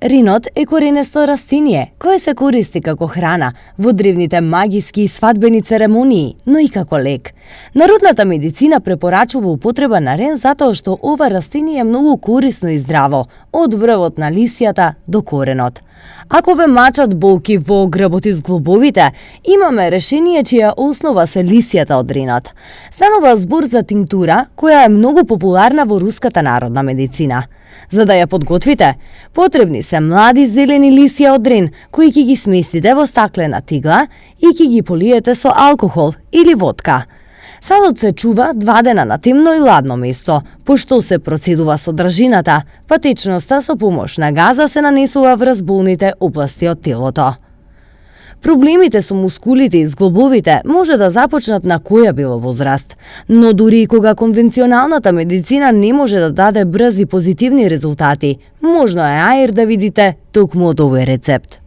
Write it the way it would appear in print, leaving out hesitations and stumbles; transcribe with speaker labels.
Speaker 1: Ринот е коренесто растиние, кое се користи како храна во древните магиски и свадбени церемонии, но и како лек. Народната медицина препорачува употреба на рен затоа што ова растиние е многу корисно и здраво, од врвот на лисијата до коренот. Ако ве мачат болки во грбот и зглобовите, имаме решение чија основа се лисијата од ринот. Станува збор за тинктура која е многу популарна во руската народна медицина. За да ја подготвите, потребни се млади зелени лисија од рин, кои ќе ги сместите во стаклена тигла и ќе ги полиете со алкохол или водка. Садот се чува 2 дена на темно и ладно место, пошто се процедува содржината, па течноста со помош на газа се нанесува врз болните области од телото. Проблемите со мускулите и зглобовите може да започнат на која било возраст, но дури и кога конвенционалната медицина не може да даде брзи позитивни резултати, можно е аер да видите токму од овој рецепт.